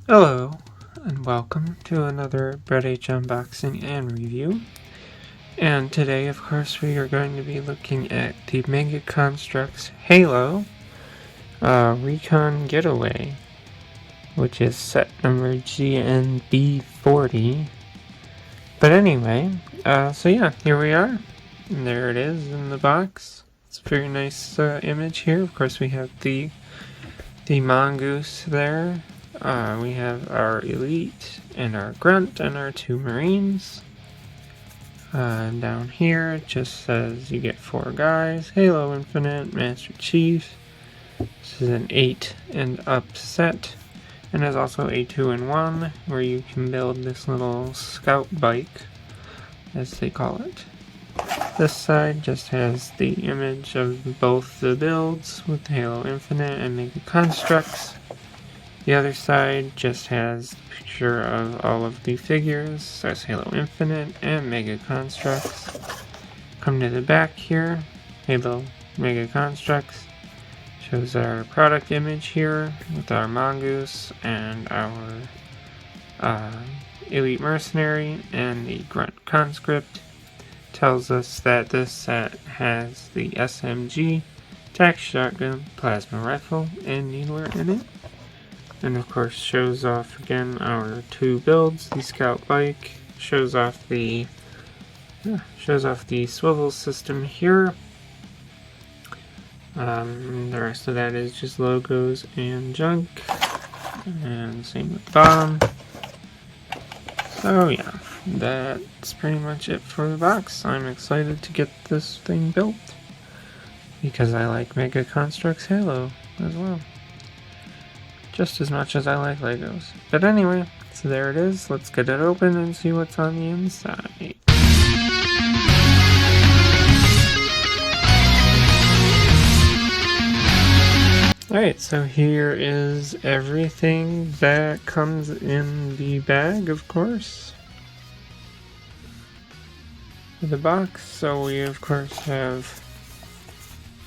Hello, and welcome to another Bread H unboxing and review. And today, of course, we are going to be looking at the Mega Constructx Halo Recon Getaway, which is set number GNB40. But anyway, so yeah, here we are. And there it is in the box. It's a very nice image here. Of course, we have the mongoose there. We have our elite and our grunt and our 2 marines. Down here it just says you get 4 guys. Halo Infinite, Master Chief. This is an 8 and up set. And there's also a 2-in-1 where you can build this little scout bike, as they call it. This side just has the image of both the builds with Halo Infinite and Mega Constructx. The other side just has a picture of all of the figures. That's Halo Infinite and Mega Constructx. Come to the back here, Halo Mega Constructx. Shows our product image here with our mongoose and our elite mercenary and the grunt conscript. Tells us that this set has the SMG, tac shotgun, plasma rifle, and needler in it. And of course shows off again our 2 builds. The scout bike shows off the swivel system here. The rest of that is just logos and junk, and same with the bottom. So yeah, that's pretty much it for the box. I'm excited to get this thing built because I like Mega Constructx Halo as well, just as much as I like Legos. But anyway, so there it is. Let's get it open and see what's on the inside. Alright, so here is everything that comes in the bag, of course. The box, so we of course have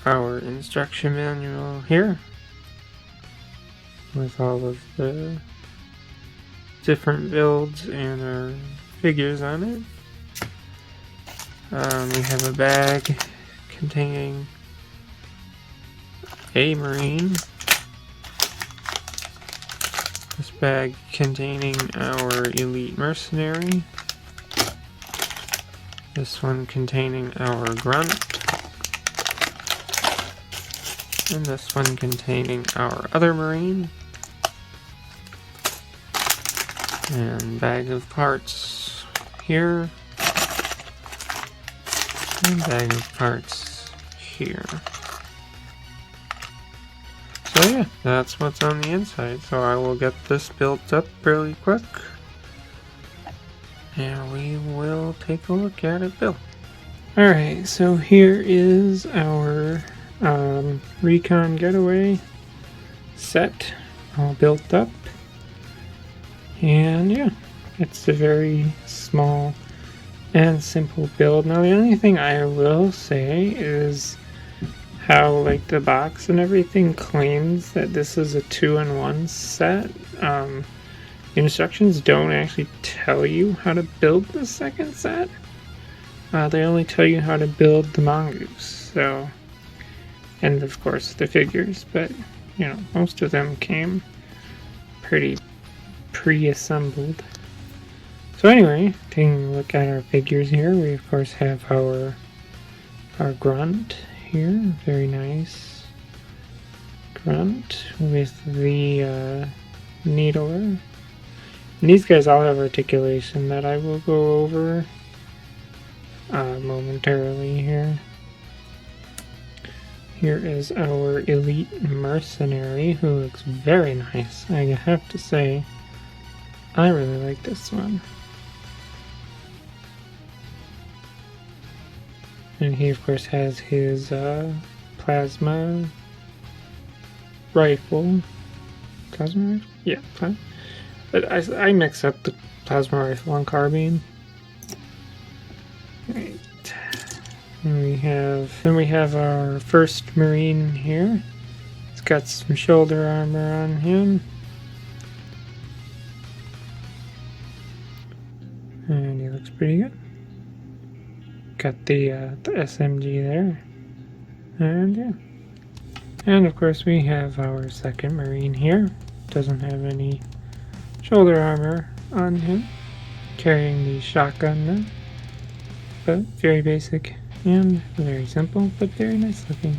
our instruction manual here with all of the different builds and our figures on it. We have a bag containing a marine. This bag containing our elite mercenary. This one containing our grunt. And this one containing our other marine. And bag of parts here. And bag of parts here. So yeah, that's what's on the inside. So I will get this built up really quick, and we will take a look at it built. Alright, so here is our Recon Getaway set all built up. And yeah, it's a very small and simple build. Now the only thing I will say is how like the box and everything claims that this is a 2-in-1 set. The instructions don't actually tell you how to build the second set. They only tell you how to build the mongoose. So, and of course the figures, but you know, most of them came pretty pre-assembled. So anyway, taking a look at our figures here, we of course have our grunt here, very nice grunt with the needler. And these guys all have articulation that I will go over momentarily here. Here is our elite mercenary, who looks very nice. I have to say, I really like this one. And he of course has his plasma rifle. Plasma rifle? Yeah, but I mix up the plasma rifle and carbine. Right. And we have our first marine here. It's got some shoulder armor on him. looks pretty good. Got the SMG there. And yeah. And of course we have our second Marine here. Doesn't have any shoulder armor on him. Carrying the shotgun there. But very basic and very simple, but very nice looking.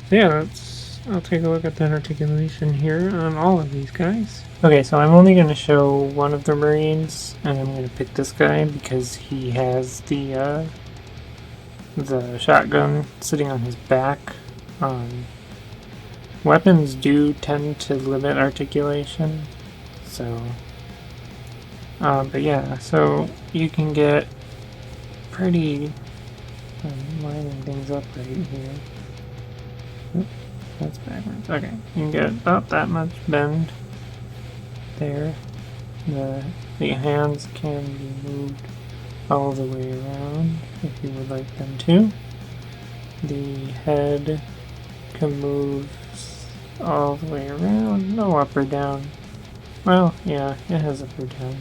So yeah, I'll take a look at that articulation here on all of these guys. Okay, so I'm only going to show one of the Marines, and I'm going to pick this guy because he has the shotgun sitting on his back. Weapons do tend to limit articulation, so but yeah, so you can get pretty, I'm lining things up right here. Oops, that's backwards. Okay, you can get about that much bend there. The hands can be moved all the way around if you would like them to. The head can move all the way around, no up or down. Well, yeah, it has up or down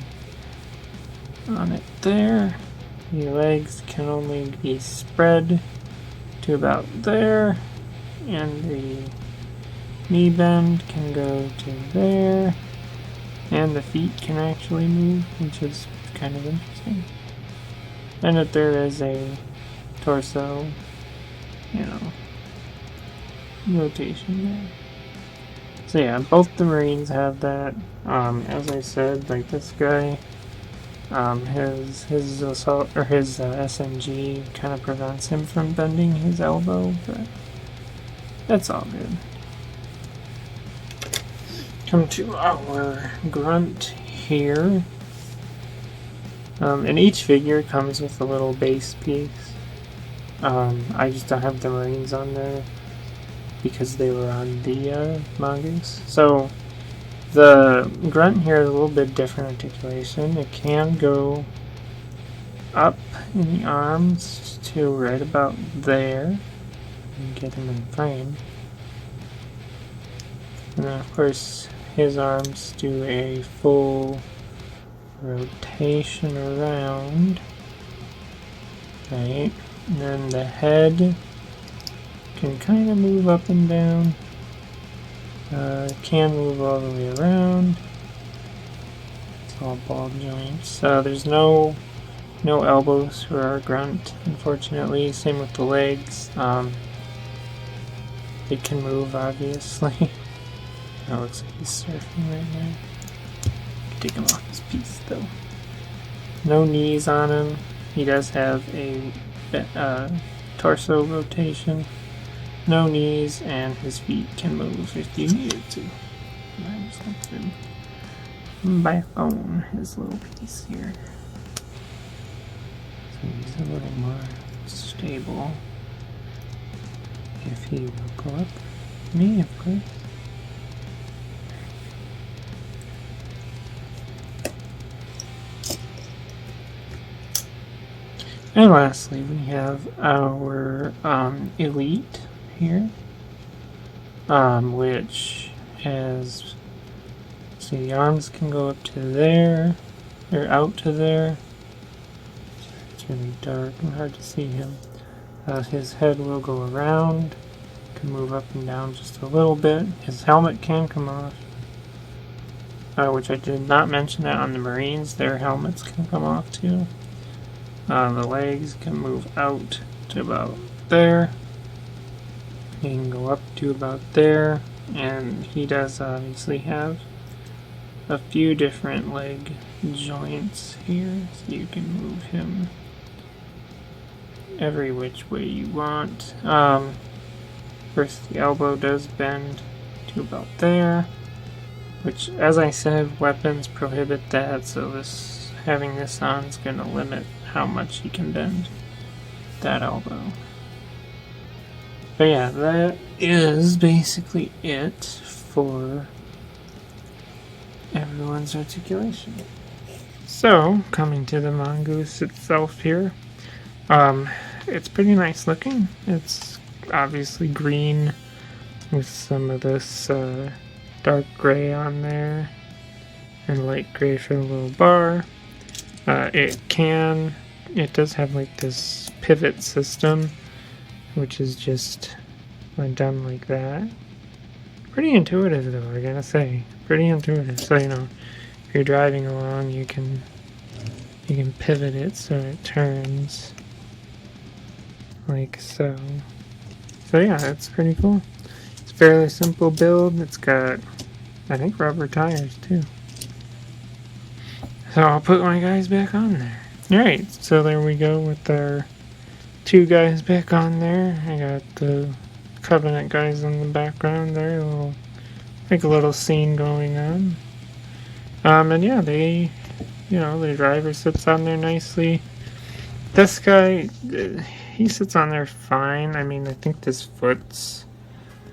on it there. The legs can only be spread to about there, and the knee bend can go to there, and the feet can actually move, which is kind of interesting. And that there is a torso, rotation there. So yeah, both the Marines have that. As I said, like this guy, his assault or his SMG kind of prevents him from bending his elbow, but that's all good. Come to our grunt here. And each figure comes with a little base piece. I just don't have the Marines on there because they were on the Mongoose. So the grunt here is a little bit different articulation. It can go up in the arms to right about there and get him in frame. And then of course his arms do a full rotation around, right? And then the head can kind of move up and down. Can move all the way around. It's all ball joints. So there's no elbows for our grunt, unfortunately. Same with the legs. It can move, obviously. That looks like he's surfing right now. Take him off his piece though. No knees on him. He does have a torso rotation. No knees, and his feet can move if you needed to. I just went through by phone his little piece here. So he's a little more stable. If he will go up me, of course. And lastly, we have our elite here, which has, see, the arms can go up to there, or out to there. It's really dark and hard to see him. His head will go around, can move up and down just a little bit. His helmet can come off, which I did not mention that on the Marines. Their helmets can come off too. The legs can move out to about there. He can go up to about there, and he does obviously have a few different leg joints here, so you can move him every which way you want. First, the elbow does bend to about there, which, as I said, weapons prohibit that, so having this on is going to limit how much he can bend that elbow. But yeah, that is basically it for everyone's articulation. So, coming to the Mongoose itself here, it's pretty nice looking. It's obviously green with some of this dark gray on there and light gray for the little bar. It does have like this pivot system, which is just done like that. Pretty intuitive though, I gotta say. Pretty intuitive. So, you know, if you're driving along, you can pivot it so it turns like so. So yeah, it's pretty cool. It's a fairly simple build. It's got, I think, rubber tires too. So I'll put my guys back on there. Alright, so there we go with our 2 guys back on there. I got the Covenant guys in the background there, a little scene going on. And yeah, the driver sits on there nicely. This guy, he sits on there fine. I mean, I think this foot's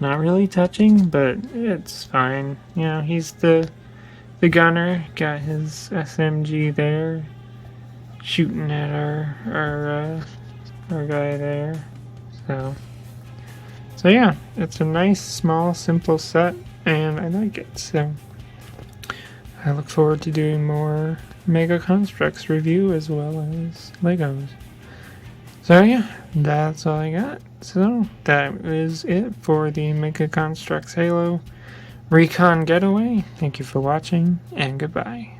not really touching, but it's fine. You know, he's the gunner, got his SMG there, shooting at our guy there. So yeah, it's a nice, small, simple set, and I like it. So I look forward to doing more Mega Constructx review as well as Legos. So yeah, that's all I got. So that is it for the Mega Constructx Halo Recon Getaway. Thank you for watching, and goodbye.